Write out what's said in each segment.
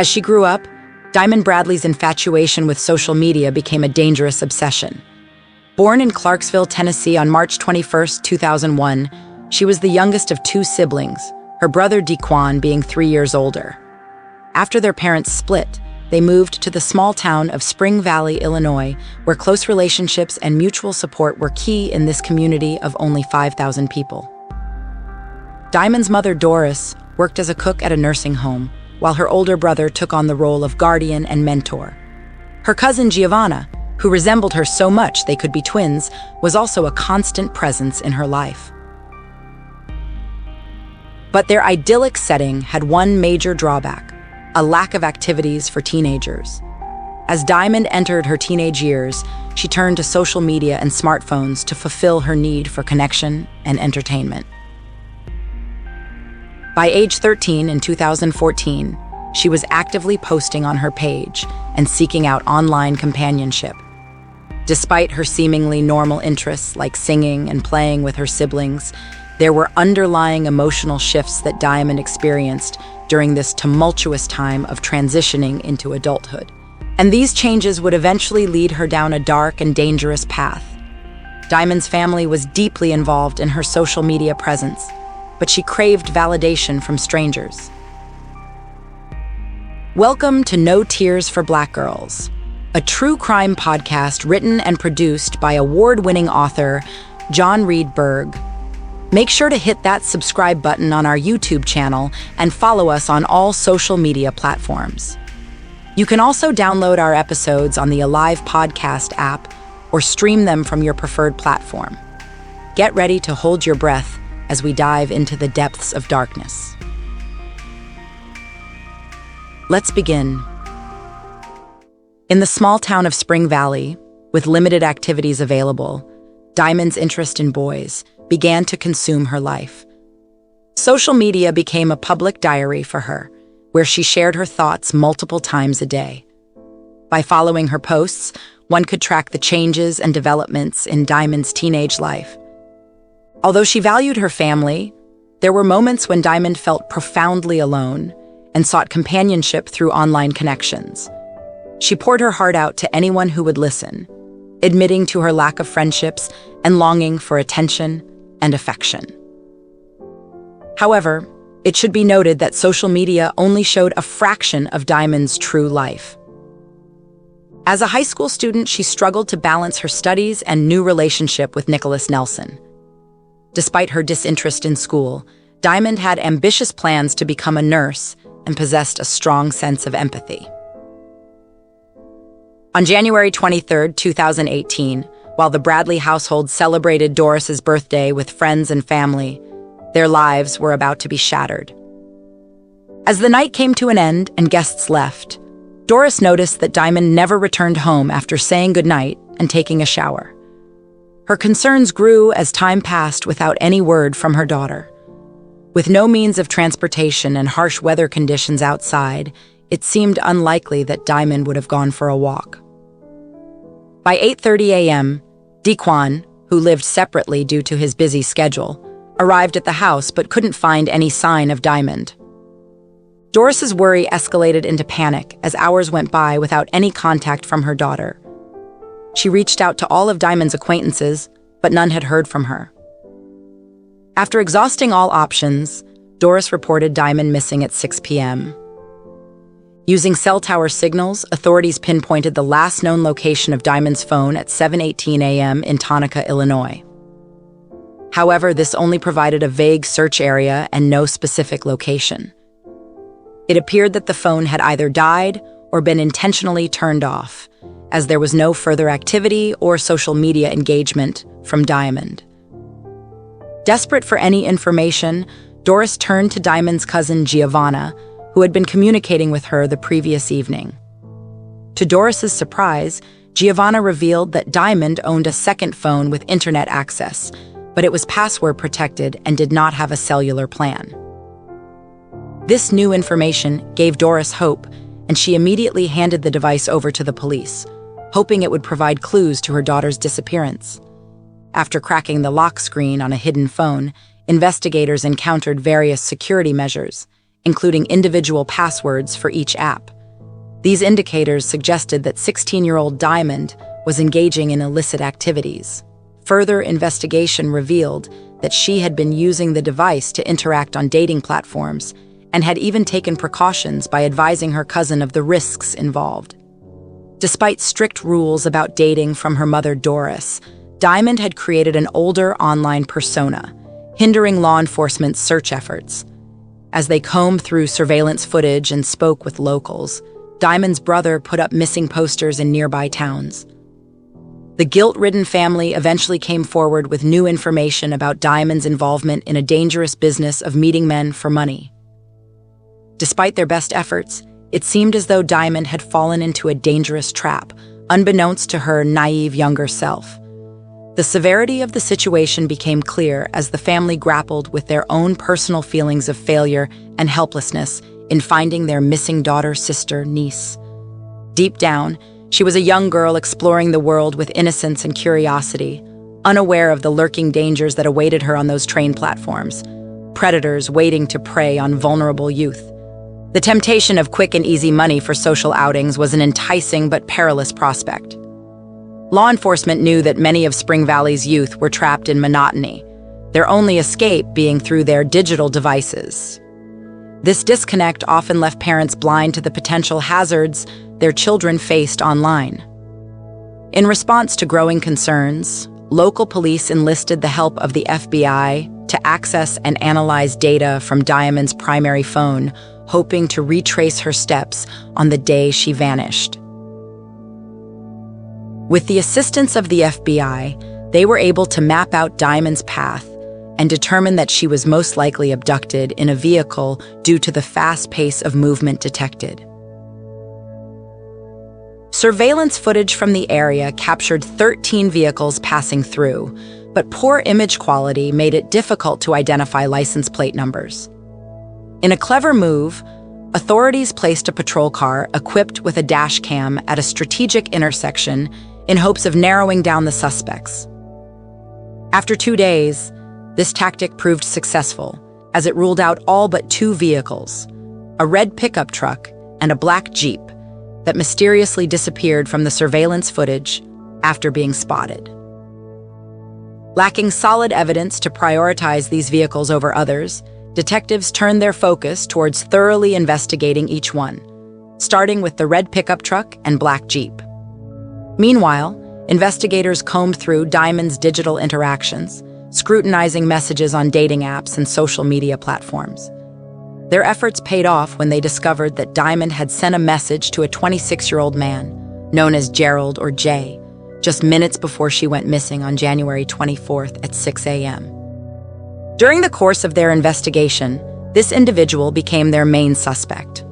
As she grew up, Diamond Bradley's infatuation with social media became a dangerous obsession. Born in Clarksville, Tennessee on March 21, 2001, she was the youngest of two siblings, her brother Dequan being 3 years older. After their parents split, they moved to the small town of Spring Valley, Illinois, where close relationships and mutual support were key in this community of only 5,000 people. Diamond's mother, Doris, worked as a cook at a nursing home, while her older brother took on the role of guardian and mentor. Her cousin, Giovanna, who resembled her so much they could be twins, was also a constant presence in her life. But their idyllic setting had one major drawback: a lack of activities for teenagers. As Diamond entered her teenage years, she turned to social media and smartphones to fulfill her need for connection and entertainment. By age 13 in 2014, she was actively posting on her page and seeking out online companionship. Despite her seemingly normal interests like singing and playing with her siblings, there were underlying emotional shifts that Diamond experienced during this tumultuous time of transitioning into adulthood. And these changes would eventually lead her down a dark and dangerous path. Diamond's family was deeply involved in her social media presence, but she craved validation from strangers. Welcome to No Tears for Black Girls, a true crime podcast written and produced by award-winning author John Reed Berg. Make sure to hit that subscribe button on our YouTube channel and follow us on all social media platforms. You can also download our episodes on the Alive Podcast app or stream them from your preferred platform. Get ready to hold your breath as we dive into the depths of darkness. Let's begin. In the small town of Spring Valley, with limited activities available, Diamond's interest in boys began to consume her life. Social media became a public diary for her, where she shared her thoughts multiple times a day. By following her posts, one could track the changes and developments in Diamond's teenage life. Although she valued her family, there were moments when Diamond felt profoundly alone and sought companionship through online connections. She poured her heart out to anyone who would listen, admitting to her lack of friendships and longing for attention and affection. However, it should be noted that social media only showed a fraction of Diamond's true life. As a high school student, she struggled to balance her studies and new relationship with Nicholas Nelson. Despite her disinterest in school, Diamond had ambitious plans to become a nurse and possessed a strong sense of empathy. On January 23, 2018, while the Bradley household celebrated Doris's birthday with friends and family, their lives were about to be shattered. As the night came to an end and guests left, Doris noticed that Diamond never returned home after saying goodnight and taking a shower. Her concerns grew as time passed without any word from her daughter. With no means of transportation and harsh weather conditions outside, it seemed unlikely that Diamond would have gone for a walk. By 8:30 a.m., Dequan, who lived separately due to his busy schedule, arrived at the house but couldn't find any sign of Diamond. Doris's worry escalated into panic as hours went by without any contact from her daughter. She reached out to all of Diamond's acquaintances, but none had heard from her. After exhausting all options, Doris reported Diamond missing at 6 p.m. Using cell tower signals, authorities pinpointed the last known location of Diamond's phone at 7:18 a.m. in Tonopah, Illinois. However, this only provided a vague search area and no specific location. It appeared that the phone had either died or been intentionally turned off, as there was no further activity or social media engagement from Diamond. Desperate for any information, Doris turned to Diamond's cousin Giovanna, who had been communicating with her the previous evening. To Doris's surprise, Giovanna revealed that Diamond owned a second phone with internet access, but it was password protected and did not have a cellular plan. This new information gave Doris hope, and she immediately handed the device over to the police, hoping it would provide clues to her daughter's disappearance. After cracking the lock screen on a hidden phone, investigators encountered various security measures, including individual passwords for each app. These indicators suggested that 16-year-old Diamond was engaging in illicit activities. Further investigation revealed that she had been using the device to interact on dating platforms and had even taken precautions by advising her cousin of the risks involved. Despite strict rules about dating from her mother Doris, Diamond had created an older online persona, hindering law enforcement's search efforts. As they combed through surveillance footage and spoke with locals, Diamond's brother put up missing posters in nearby towns. The guilt-ridden family eventually came forward with new information about Diamond's involvement in a dangerous business of meeting men for money. Despite their best efforts, it seemed as though Diamond had fallen into a dangerous trap, unbeknownst to her naive younger self. The severity of the situation became clear as the family grappled with their own personal feelings of failure and helplessness in finding their missing daughter, sister, niece. Deep down, she was a young girl exploring the world with innocence and curiosity, unaware of the lurking dangers that awaited her on those train platforms, predators waiting to prey on vulnerable youth. The temptation of quick and easy money for social outings was an enticing but perilous prospect. Law enforcement knew that many of Spring Valley's youth were trapped in monotony, their only escape being through their digital devices. This disconnect often left parents blind to the potential hazards their children faced online. In response to growing concerns, local police enlisted the help of the FBI to access and analyze data from Diamond's primary phone, hoping to retrace her steps on the day she vanished. With the assistance of the FBI, they were able to map out Diamond's path and determine that she was most likely abducted in a vehicle due to the fast pace of movement detected. Surveillance footage from the area captured 13 vehicles passing through, but poor image quality made it difficult to identify license plate numbers. In a clever move, authorities placed a patrol car equipped with a dash cam at a strategic intersection in hopes of narrowing down the suspects. After 2 days, this tactic proved successful, as it ruled out all but 2 vehicles, a red pickup truck and a black Jeep, that mysteriously disappeared from the surveillance footage after being spotted. Lacking solid evidence to prioritize these vehicles over others, detectives turned their focus towards thoroughly investigating each one, starting with the red pickup truck and black Jeep. Meanwhile, investigators combed through Diamond's digital interactions, scrutinizing messages on dating apps and social media platforms. Their efforts paid off when they discovered that Diamond had sent a message to a 26-year-old man, known as Gerald or Jay, just minutes before she went missing on January 24th at 6 a.m. During the course of their investigation, this individual became their main suspect.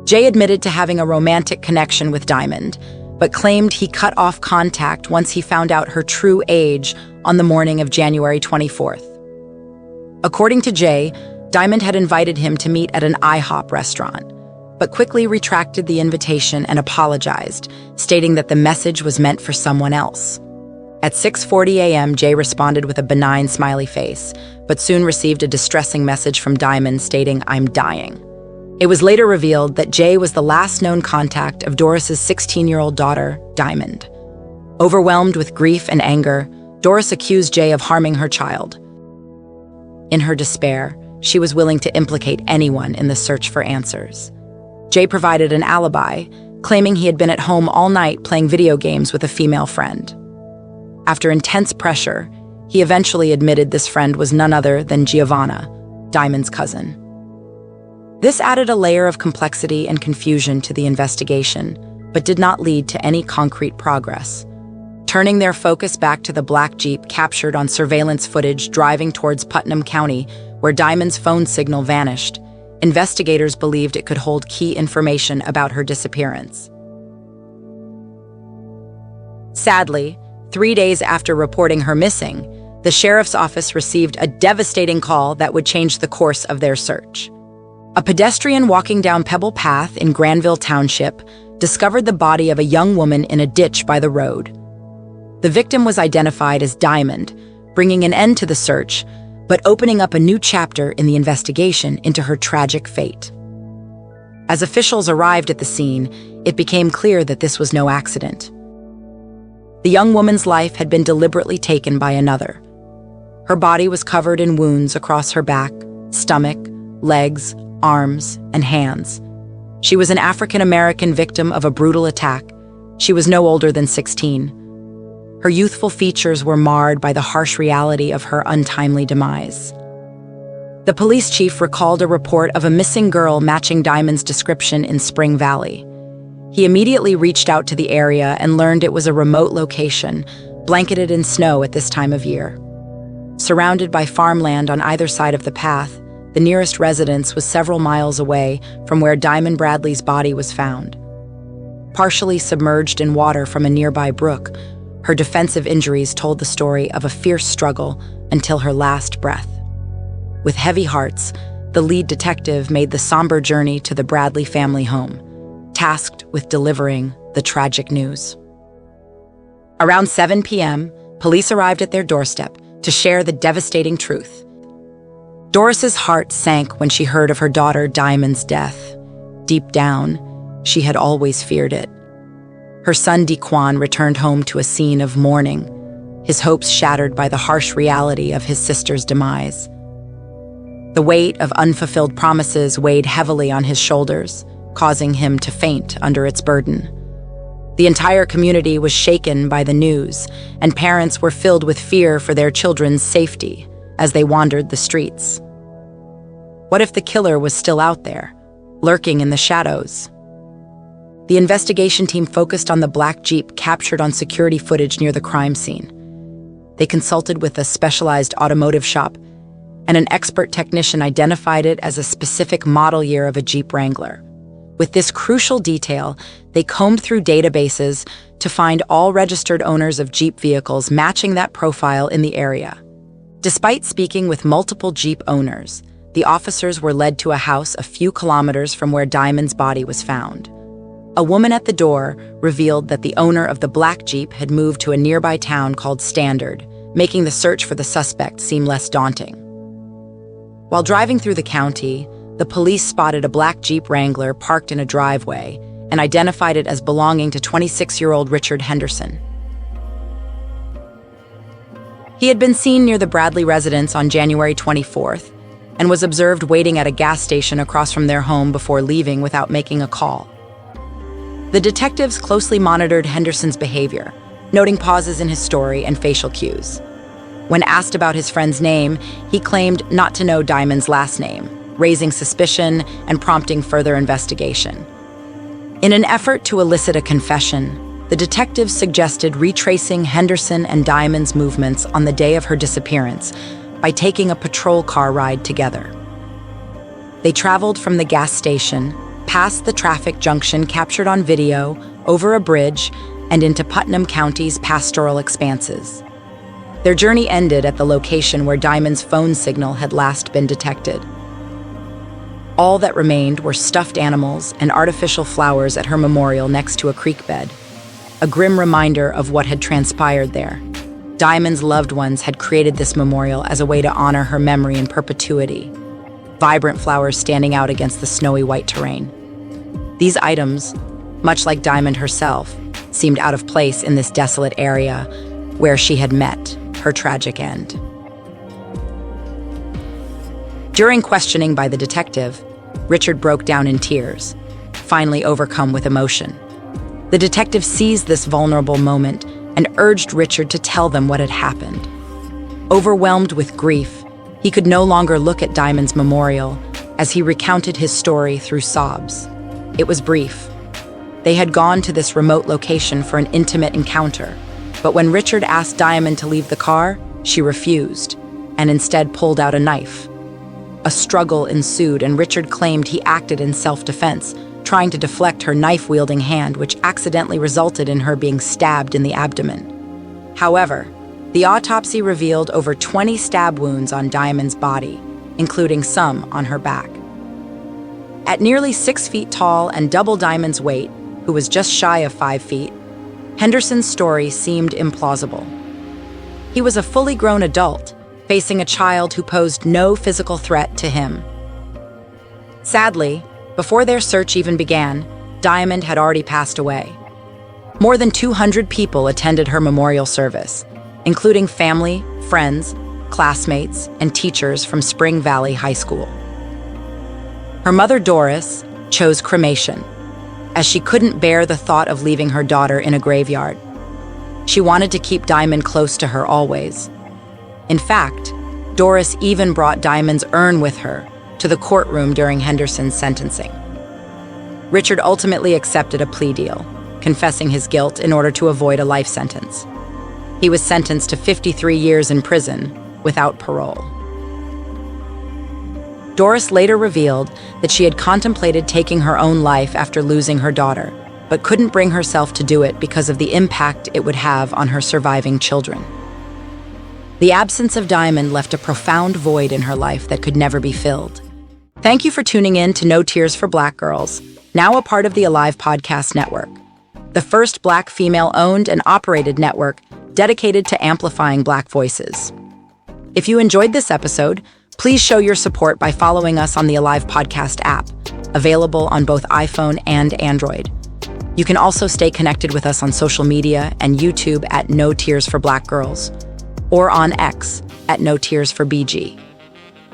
Jay admitted to having a romantic connection with Diamond, but claimed he cut off contact once he found out her true age on the morning of January 24th. According to Jay, Diamond had invited him to meet at an IHOP restaurant, but quickly retracted the invitation and apologized, stating that the message was meant for someone else. At 6:40 a.m., Jay responded with a benign smiley face, but soon received a distressing message from Diamond stating, "I'm dying." It was later revealed that Jay was the last known contact of Doris's 16-year-old daughter, Diamond. Overwhelmed with grief and anger, Doris accused Jay of harming her child. In her despair, she was willing to implicate anyone in the search for answers. Jay provided an alibi, claiming he had been at home all night playing video games with a female friend. After intense pressure, he eventually admitted this friend was none other than Giovanna, Diamond's cousin. This added a layer of complexity and confusion to the investigation, but did not lead to any concrete progress. Turning their focus back to the black Jeep captured on surveillance footage driving towards Putnam County, where Diamond's phone signal vanished, investigators believed it could hold key information about her disappearance. Sadly, 3 days after reporting her missing, the sheriff's office received a devastating call that would change the course of their search. A pedestrian walking down Pebble Path in Granville Township discovered the body of a young woman in a ditch by the road. The victim was identified as Diamond, bringing an end to the search, but opening up a new chapter in the investigation into her tragic fate. As officials arrived at the scene, it became clear that this was no accident. The young woman's life had been deliberately taken by another. Her body was covered in wounds across her back, stomach, legs, arms, and hands. She was an African-American victim of a brutal attack. She was no older than 16. Her youthful features were marred by the harsh reality of her untimely demise. The police chief recalled a report of a missing girl matching Diamond's description in Spring Valley. He immediately reached out to the area and learned it was a remote location, blanketed in snow at this time of year. Surrounded by farmland on either side of the path, the nearest residence was several miles away from where Diamond Bradley's body was found. Partially submerged in water from a nearby brook, her defensive injuries told the story of a fierce struggle until her last breath. With heavy hearts, the lead detective made the somber journey to the Bradley family home, tasked with delivering the tragic news. Around 7 p.m., police arrived at their doorstep to share the devastating truth. Doris's heart sank when she heard of her daughter Diamond's death. Deep down, she had always feared it. Her son Dequan returned home to a scene of mourning, his hopes shattered by the harsh reality of his sister's demise. The weight of unfulfilled promises weighed heavily on his shoulders, causing him to faint under its burden. The entire community was shaken by the news, and parents were filled with fear for their children's safety as they wandered the streets. What if the killer was still out there, lurking in the shadows? The investigation team focused on the black Jeep captured on security footage near the crime scene. They consulted with a specialized automotive shop, and an expert technician identified it as a specific model year of a Jeep Wrangler. With this crucial detail, they combed through databases to find all registered owners of Jeep vehicles matching that profile in the area. Despite speaking with multiple Jeep owners, the officers were led to a house a few kilometers from where Diamond's body was found. A woman at the door revealed that the owner of the black Jeep had moved to a nearby town called Standard, making the search for the suspect seem less daunting. While driving through the county, the police spotted a black Jeep Wrangler parked in a driveway and identified it as belonging to 26-year-old Richard Henderson. He had been seen near the Bradley residence on January 24th and was observed waiting at a gas station across from their home before leaving without making a call. The detectives closely monitored Henderson's behavior, noting pauses in his story and facial cues. When asked about his friend's name, he claimed not to know Diamond's last name, raising suspicion and prompting further investigation. In an effort to elicit a confession, the detectives suggested retracing Henderson and Diamond's movements on the day of her disappearance by taking a patrol car ride together. They traveled from the gas station, past the traffic junction captured on video, over a bridge, and into Putnam County's pastoral expanses. Their journey ended at the location where Diamond's phone signal had last been detected. All that remained were stuffed animals and artificial flowers at her memorial next to a creek bed, a grim reminder of what had transpired there. Diamond's loved ones had created this memorial as a way to honor her memory in perpetuity, vibrant flowers standing out against the snowy white terrain. These items, much like Diamond herself, seemed out of place in this desolate area where she had met her tragic end. During questioning by the detective, Richard broke down in tears, finally overcome with emotion. The detective seized this vulnerable moment and urged Richard to tell them what had happened. Overwhelmed with grief, he could no longer look at Diamond's memorial as he recounted his story through sobs. It was brief. They had gone to this remote location for an intimate encounter, but when Richard asked Diamond to leave the car, she refused, and instead pulled out a knife. A struggle ensued, and Richard claimed he acted in self-defense, trying to deflect her knife-wielding hand, which accidentally resulted in her being stabbed in the abdomen. However, the autopsy revealed over 20 stab wounds on Diamond's body, including some on her back. At nearly 6 feet tall and double Diamond's weight, who was just shy of 5 feet, Henderson's story seemed implausible. He was a fully grown adult, facing a child who posed no physical threat to him. Sadly, before their search even began, Diamond had already passed away. More than 200 people attended her memorial service, including family, friends, classmates, and teachers from Spring Valley High School. Her mother, Doris, chose cremation, as she couldn't bear the thought of leaving her daughter in a graveyard. She wanted to keep Diamond close to her always. In fact, Doris even brought Diamond's urn with her to the courtroom during Henderson's sentencing. Richard ultimately accepted a plea deal, confessing his guilt in order to avoid a life sentence. He was sentenced to 53 years in prison without parole. Doris later revealed that she had contemplated taking her own life after losing her daughter, but couldn't bring herself to do it because of the impact it would have on her surviving children. The absence of Diamond left a profound void in her life that could never be filled. Thank you for tuning in to No Tears for Black Girls, now a part of the Alive Podcast Network, the first Black female-owned and operated network dedicated to amplifying Black voices. If you enjoyed this episode, please show your support by following us on the Alive Podcast app, available on both iPhone and Android. You can also stay connected with us on social media and YouTube at No Tears for Black Girls, or on X at No Tears for BG.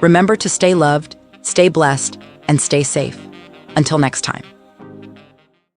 Remember to stay loved, stay blessed, and stay safe. Until next time.